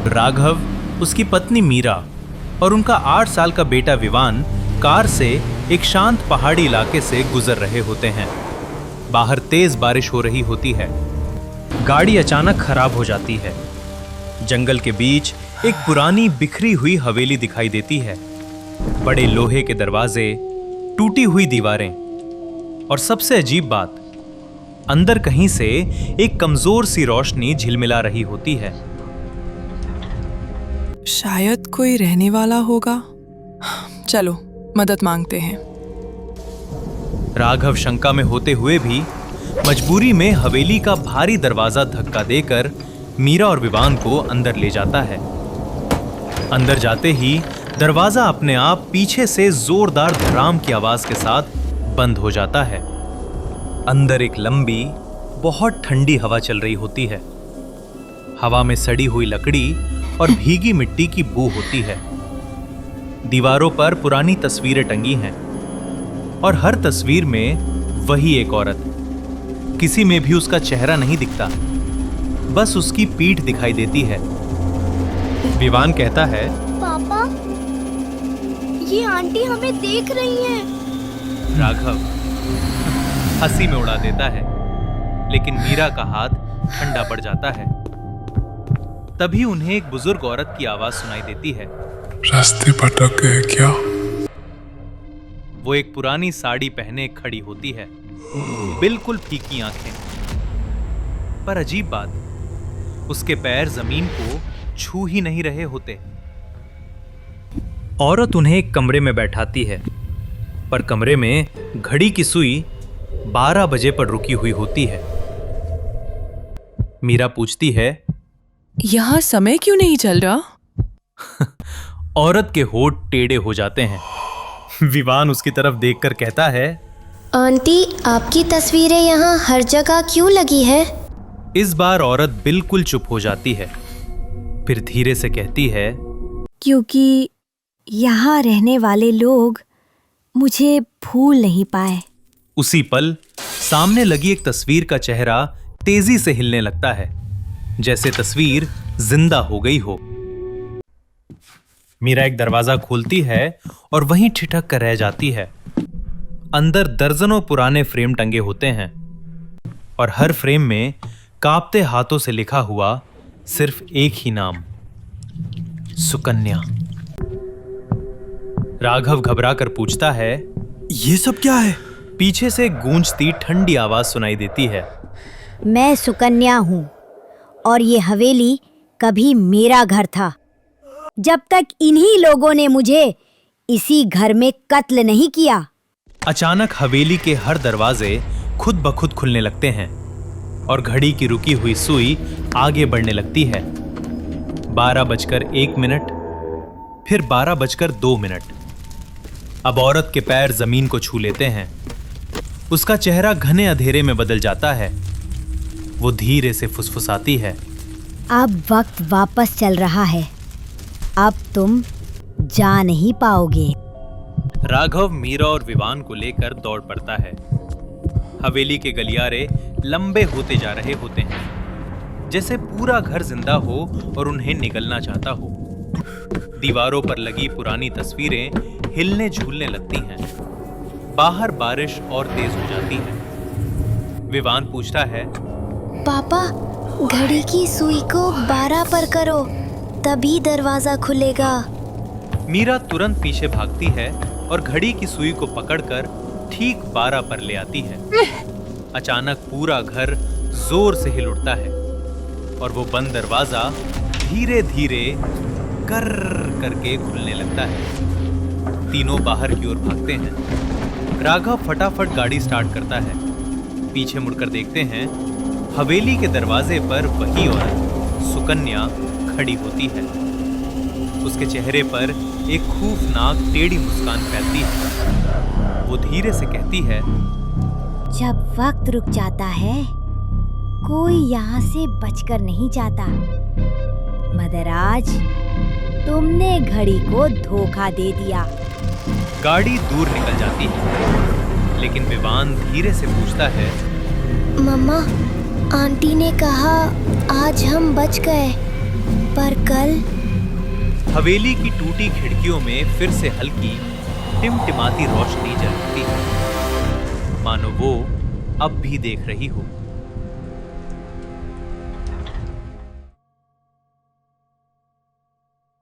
राघव, उसकी पत्नी मीरा और उनका 8 साल का बेटा विवान कार से एक शांत पहाड़ी इलाके से गुजर रहे होते हैं। बाहर तेज बारिश हो रही होती है। गाड़ी अचानक खराब हो जाती है। जंगल के बीच एक पुरानी बिखरी हुई हवेली दिखाई देती है। बड़े लोहे के दरवाजे, टूटी हुई दीवारें और सबसे अजीब बात, अंदर कहीं से एक कमजोर सी रोशनी झिलमिला रही होती है। शायद कोई रहने वाला होगा। चलो मदद मांगते हैं। राघव शंका में होते हुए भी मजबूरी में हवेली का भारी दरवाजा धक्का देकर मीरा और विवान को अंदर ले जाता है। अंदर जाते ही दरवाजा अपने आप पीछे से जोरदार धड़ाम की आवाज के साथ बंद हो जाता है। अंदर एक लंबी, बहुत ठंडी हवा चल रही होती है। हवा में सड़ी हुई लकड़ी और भीगी मिट्टी की बू होती है। दीवारों पर पुरानी तस्वीरें टंगी हैं और हर तस्वीर में वही एक औरत। किसी में भी उसका चेहरा नहीं दिखता, बस उसकी पीठ दिखाई देती है। विवान कहता है, पापा, ये आंटी हमें देख रही हैं। राघव हंसी में उड़ा देता है, लेकिन मीरा का हाथ ठंडा पड़ जाता है। तभी उन्हें एक बुजुर्ग औरत की आवाज सुनाई देती है। रास्ते भटक गए क्या? वो एक पुरानी साड़ी पहने खड़ी होती है, बिल्कुल फीकी आंखें। पर अजीब बात, उसके पैर जमीन को छू ही नहीं रहे होते। औरत उन्हें एक कमरे में बैठाती है, पर कमरे में घड़ी की सुई 12 बजे पर रुकी हुई होती है। मीरा पूछती है, यहाँ समय क्यों नहीं चल रहा? औरत के होठ टेढ़े हो जाते हैं। विवान उसकी तरफ देखकर कहता है, आंटी, आपकी तस्वीरें यहाँ हर जगह क्यों लगी है? इस बार औरत बिल्कुल चुप हो जाती है, फिर धीरे से कहती है, क्योंकि यहाँ रहने वाले लोग मुझे भूल नहीं पाए। उसी पल सामने लगी एक तस्वीर का चेहरा तेजी से हिलने लगता है, जैसे तस्वीर जिंदा हो गई हो। मीरा एक दरवाजा खोलती है और वहीं ठिठक कर रह जाती है। अंदर दर्जनों पुराने फ्रेम टंगे होते हैं और हर फ्रेम में कांपते हाथों से लिखा हुआ सिर्फ एक ही नाम, सुकन्या। राघव घबरा कर पूछता है, ये सब क्या है? पीछे से गूंजती ठंडी आवाज सुनाई देती है, मैं सुकन्या हूँ और ये हवेली कभी मेरा घर था, जब तक इन्हीं लोगों ने मुझे इसी घर में कत्ल नहीं किया। अचानक हवेली के हर दरवाजे खुद ब खुद खुलने लगते हैं और घड़ी की रुकी हुई सुई आगे बढ़ने लगती है। 12:01, फिर 12:02। अब औरत के पैर जमीन को छू लेते हैं। उसका चेहरा घने अंधेरे में बदल जाता है। वो धीरे से फुसफुसाती है, अब वक्त वापस चल रहा है, अब तुम जा नहीं पाओगे। राघव मीरा और विवान को लेकर दौड़ पड़ता है। हवेली के गलियारे लंबे होते जा रहे होते हैं, जैसे पूरा घर जिंदा हो और उन्हें निगलना चाहता हो। दीवारों पर लगी पुरानी तस्वीरें हिलने झूलने लगती हैं। बाहर बारिश और तेज हो जाती है। विवान पूछता है, पापा, घड़ी की सुई को 12 पर करो, तभी दरवाजा खुलेगा। मीरा तुरंत पीछे भागती है और घड़ी की सुई को पकड़कर ठीक 12 पर ले आती है। अचानक पूरा घर जोर से हिल उठता है और वो बंद दरवाजा धीरे धीरे कर्र करके खुलने लगता है। तीनों बाहर की ओर भागते हैं। राघव फटाफट गाड़ी स्टार्ट करता है। पीछे मुड़कर देखते हैं, हवेली के दरवाजे पर वही औरत सुकन्या खड़ी होती है। उसके चेहरे पर एक खौफनाक टेढ़ी मुस्कान फैलती है। वो धीरे से कहती है, जब वक्त रुक जाता है, कोई यहाँ से बचकर नहीं जाता। मदराज, तुमने घड़ी को धोखा दे दिया। गाड़ी दूर निकल जाती है, लेकिन विवान धीरे से पूछता है, मम्मा, आंटी ने कहा आज हम बच गए, पर कल हवेली की टूटी खिड़कियों में फिर से हल्की टिमटिमाती रोशनी जलती है, मानो वो अब भी देख रही हो।